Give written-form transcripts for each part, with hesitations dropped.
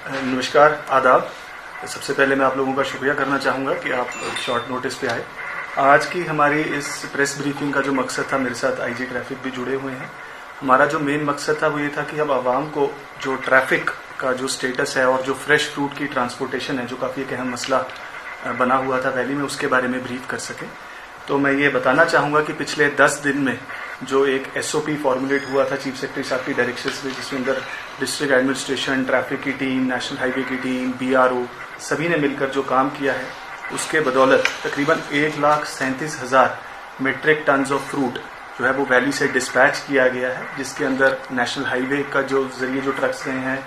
नमस्कार, आदाब। सबसे पहले मैं आप लोगों का शुक्रिया करना चाहूँगा कि आप शॉर्ट नोटिस पे आए। आज की हमारी इस प्रेस ब्रीफिंग का जो मकसद था, मेरे साथ आईजी ट्रैफिक भी जुड़े हुए हैं। हमारा जो मेन मकसद था वो ये था कि हम आवाम को जो ट्रैफिक का जो स्टेटस है और जो फ्रेश फ्रूट की ट्रांसपोर्टेशन है, जो काफ़ी एक अहम मसला बना हुआ था वैली में, उसके बारे में ब्रीफ कर सकें। तो मैं ये बताना चाहूँगा कि पिछले 10 दिन में जो एक SOP फॉर्मुलेट हुआ था चीफ सेक्रेटरी साहब की डायरेक्शंस में, जिसके अंदर डिस्ट्रिक्ट एडमिनिस्ट्रेशन, ट्रैफिक की टीम, नेशनल हाईवे की टीम, BRO सभी ने मिलकर जो काम किया है, उसके बदौलत तकरीबन 1,37,000 मीट्रिक टन्स ऑफ फ्रूट जो है वो वैली से डिस्पैच किया गया है, जिसके अंदर नेशनल हाईवे का जो जरिए जो ट्रक्स गए हैं,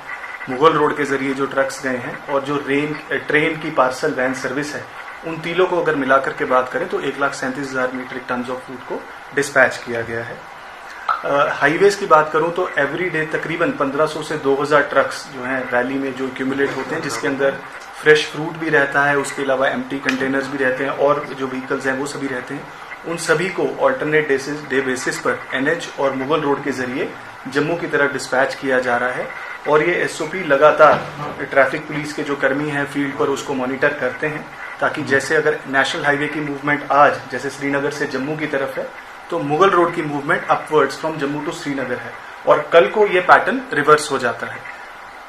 मुगल रोड के जरिए जो ट्रक्स गए हैं, और जो ट्रेन की पार्सल वैन सर्विस है, उन तीनों को अगर मिलाकर के बात करें तो 1,37,000 मीट्रिक टन्स ऑफ फ्रूट को डिस्पैच किया गया है। हाईवेज की बात करूं तो एवरी डे तकरीबन 1500 से 2000 ट्रक्स जो हैं वैली में जो एक्यूमुलेट होते हैं, जिसके अंदर फ्रेश फ्रूट भी रहता है, उसके अलावा एम्प्टी कंटेनर्स भी रहते हैं और जो व्हीकल्स हैं वो सभी रहते हैं। उन सभी को ऑल्टरनेट डे बेसिस पर NH और मुगल रोड के जरिए जम्मू की तरफ डिस्पैच किया जा रहा है। और ये SOP लगातार ट्रैफिक पुलिस के जो कर्मी हैं फील्ड पर उसको मॉनिटर करते हैं, ताकि जैसे अगर नेशनल हाईवे की मूवमेंट आज जैसे श्रीनगर से जम्मू की तरफ है, तो मुगल रोड की movement upwards from Jammu to Srinagar है, और कल को ये पैटर्न रिवर्स हो जाता है,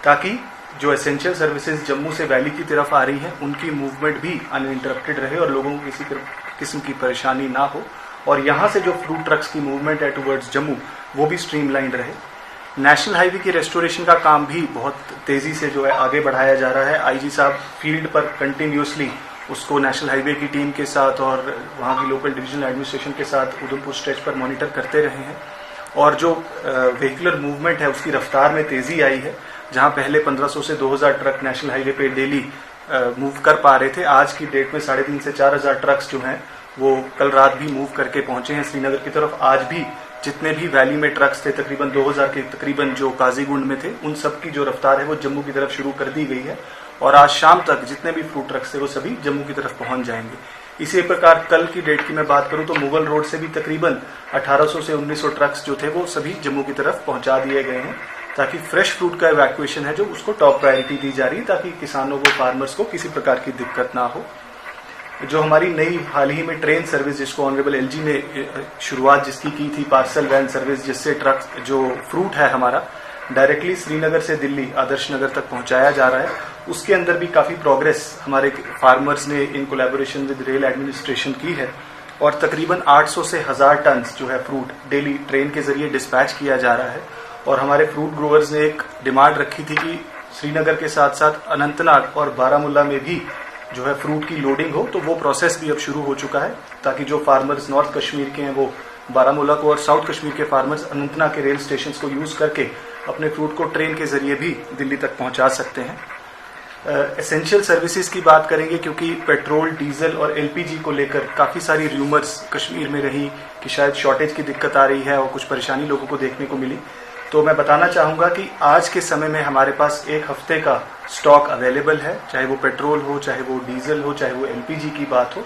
ताकि जो एसेंशियल सर्विसेज जम्मू से वैली की तरफ आ रही हैं उनकी मूवमेंट भी अनइंटरप्टेड रहे और लोगों को किसी किस्म की परेशानी ना हो, और यहाँ से जो फ्रूट ट्रक्स की मूवमेंट है टुवर्ड्स जम्मू वो भी स्ट्रीमलाइन रहे। नेशनल हाईवे की रेस्टोरेशन का काम भी बहुत तेजी से जो है आगे बढ़ाया जा रहा है। IG साहब फील्ड पर कंटिन्यूसली उसको नेशनल हाईवे की टीम के साथ और वहाँ की लोकल डिविजनल एडमिनिस्ट्रेशन के साथ उधमपुर स्ट्रेच पर मॉनिटर करते रहे हैं, और जो व्हीकुलर मूवमेंट है उसकी रफ्तार में तेजी आई है। जहाँ पहले 1500 से 2000 ट्रक नेशनल हाईवे पे डेली मूव कर पा रहे थे, आज की डेट में 3,500 से 4,000 ट्रक्स जो हैं वो कल रात भी मूव करके पहुंचे हैं श्रीनगर की तरफ। आज भी जितने भी वैली में ट्रक्स थे, तकरीबन 2000 के तकरीबन जो काजीगुंड में थे, उन सब की जो रफ्तार है वो जम्मू की तरफ शुरू कर दी गई है, और आज शाम तक जितने भी फ्रूट ट्रक्स थे वो सभी जम्मू की तरफ पहुंच जाएंगे। इसी प्रकार कल की डेट की मैं बात करूं तो मुगल रोड से भी तकरीबन 1800 से 1900 ट्रक्स जो थे वो सभी जम्मू की तरफ पहुंचा दिए गए हैं, ताकि फ्रेश फ्रूट का इवैक्यूएशन है जो उसको टॉप प्रायोरिटी दी जा रही है, ताकि किसानों को, फार्मर्स को किसी प्रकार की दिक्कत ना हो। जो हमारी नई हाल ही में ट्रेन सर्विस, जिसको ऑनरेबल LG ने शुरुआत जिसकी की थी, पार्सल वैन सर्विस, जिससे ट्रक जो फ्रूट है हमारा डायरेक्टली श्रीनगर से दिल्ली आदर्श नगर तक पहुंचाया जा रहा है, उसके अंदर भी काफी प्रोग्रेस हमारे फार्मर्स ने in collaboration with rail administration की है, और तकरीबन 800 से 1000 टन जो है फ्रूट डेली ट्रेन के जरिए डिस्पैच किया जा रहा है। और हमारे फ्रूट ग्रोवर्स ने एक डिमांड रखी थी कि श्रीनगर के साथ साथ अनंतनाग और बारामूला में भी जो है फ्रूट की लोडिंग हो, तो वो प्रोसेस भी अब शुरू हो चुका है, ताकि जो फार्मर्स नॉर्थ कश्मीर के हैं वो बारामूला को, और साउथ कश्मीर के फार्मर्स अनंतनाग के रेल स्टेशन को यूज करके अपने फ्रूट को ट्रेन के जरिए भी दिल्ली तक पहुंचा सकते हैं। एसेंशियल सर्विसेज की बात करेंगे, क्योंकि पेट्रोल, डीजल और LPG को लेकर काफ़ी सारी र्यूमर्स कश्मीर में रही कि शायद शॉर्टेज की दिक्कत आ रही है और कुछ परेशानी लोगों को देखने को मिली। तो मैं बताना चाहूँगा कि आज के समय में हमारे पास 1 हफ्ते का स्टॉक अवेलेबल है, चाहे वो पेट्रोल हो, चाहे वो डीजल हो, चाहे वो LPG की बात हो,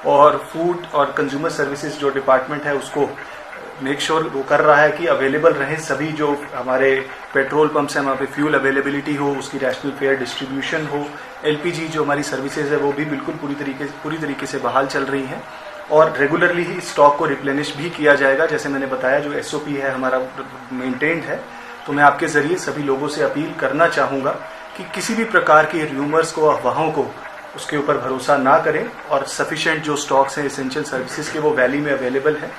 और फूड और कंज्यूमर सर्विसेज जो डिपार्टमेंट है उसको मेक श्योर वो कर रहा है कि अवेलेबल रहे सभी जो हमारे पेट्रोल पंप्स हैं, वहाँ पे फ्यूल अवेलेबिलिटी हो, उसकी रैशनल फेयर डिस्ट्रीब्यूशन हो। LPG जो हमारी सर्विसेज है वो भी बिल्कुल पूरी तरीके से बहाल चल रही हैं, और रेगुलरली ही स्टॉक को रिप्लेनिश भी किया जाएगा। जैसे मैंने बताया, जो SOP है हमारा मेंटेन्ड है। तो मैं आपके जरिए सभी लोगों से अपील करना चाहूँगा कि किसी भी प्रकार की र्यूमर्स को, अफवाहों को, उसके ऊपर भरोसा ना करें, और सफिशिएंट जो स्टॉक्स हैं एसेंशियल सर्विसेज के वो वैली में अवेलेबल है।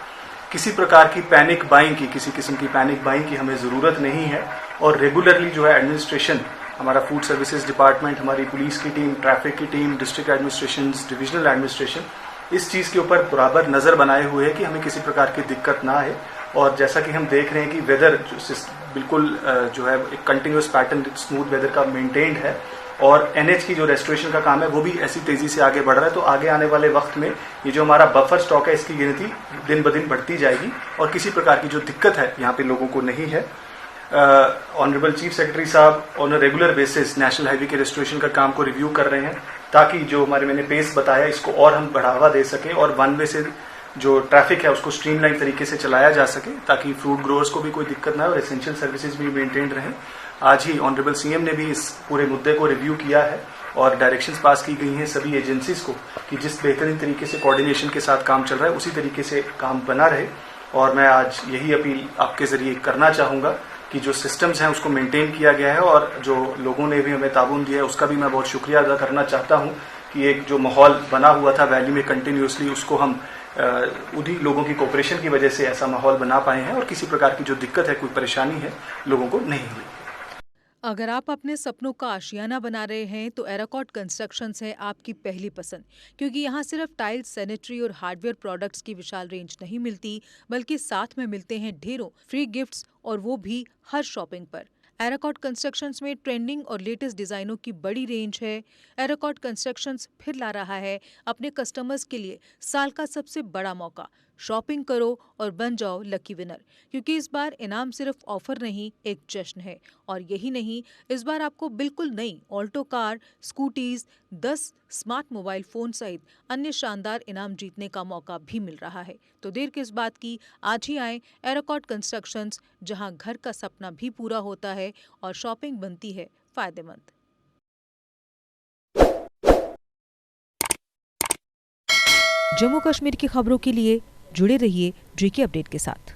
किसी प्रकार की पैनिक बाइंग की, किसी किस्म की पैनिक बाइंग की हमें ज़रूरत नहीं है, और रेगुलरली जो है एडमिनिस्ट्रेशन, हमारा फूड सर्विसेज डिपार्टमेंट, हमारी पुलिस की टीम, ट्रैफिक की team, district administration, divisional administration इस चीज़ के ऊपर बराबर नज़र बनाए हुए है कि हमें किसी प्रकार की दिक्कत ना आए। और जैसा कि हम देख रहे हैं कि वेदर बिल्कुल जो है एक कंटिन्यूस पैटर्न, स्मूथ वेदर का मेंटेन्ड है, और NH की जो रेस्टोरेशन का काम है वो भी ऐसी तेजी से आगे बढ़ रहा है। तो आगे आने वाले वक्त में ये जो हमारा बफर स्टॉक है इसकी गिनती दिन ब दिन बढ़ती जाएगी, और किसी प्रकार की जो दिक्कत है यहाँ पे लोगों को नहीं है। ऑनरेबल चीफ सेक्रेटरी साहब on a regular basis national highway के रेस्टोरेशन का काम को रिव्यू कर रहे हैं, ताकि जो मैंने पेस बताया इसको और हम बढ़ावा दे सकें, और वन वे से जो ट्रैफिक है उसको स्ट्रीमलाइन तरीके से चलाया जा सके, ताकि फ्रूट ग्रोअर्स को भी कोई दिक्कत ना हो और एसेंशियल सर्विसेज भी मेंटेन रहें। आज ही ऑनरेबल सीएम ने भी इस पूरे मुद्दे को रिव्यू किया है और डायरेक्शंस पास की गई हैं सभी एजेंसीज को कि जिस बेहतरीन तरीके से कोऑर्डिनेशन के साथ काम चल रहा है उसी तरीके से काम बना रहे। और मैं आज यही अपील आपके जरिए करना चाहूँगा कि जो सिस्टम्स हैं उसको मेंटेन किया गया है और जो लोगों ने भी हमें ताबून दिया है उसका भी मैं बहुत शुक्रिया अदा करना चाहता हूँ कि एक जो माहौल बना हुआ था वैली में कंटिन्यूसली उसको हम उन्हीं लोगों की कोऑपरेशन की वजह से ऐसा माहौल बना पाए हैं और किसी प्रकार की जो दिक्कत है, कोई परेशानी है, लोगों को नहीं हुई। अगर आप अपने सपनों का आशियाना बना रहे हैं तो एराकॉट कंस्ट्रक्शंस है आपकी पहली पसंद, क्योंकि यहाँ सिर्फ टाइल्स, सैनिटरी और हार्डवेयर प्रोडक्ट्स की विशाल रेंज नहीं मिलती, बल्कि साथ में मिलते हैं ढेरों फ्री गिफ्ट्स, और वो भी हर शॉपिंग पर। एराकॉट कंस्ट्रक्शंस में ट्रेंडिंग और लेटेस्ट डिजाइनों की बड़ी रेंज है। एराकॉट कंस्ट्रक्शंस फिर ला रहा है अपने कस्टमर्स के लिए साल का सबसे बड़ा मौका। शॉपिंग करो और बन जाओ लकी विनर, क्योंकि इस बार इनाम सिर्फ ऑफर नहीं, एक जश्न है। और यही नहीं, इस बार आपको बिल्कुल नई Alto car, scooties, 10 smart mobile phone सहित अन्य शानदार इनाम जीतने का मौका भी मिल रहा है। तो देर किस बात की, आज ही आए एराकॉट कंस्ट्रक्शंस, जहां घर का सपना भी पूरा होता है और शॉपिंग बनती है फायदेमंद। जम्मू कश्मीर की खबरों के लिए जुड़े रहिए जीके अपडेट के साथ।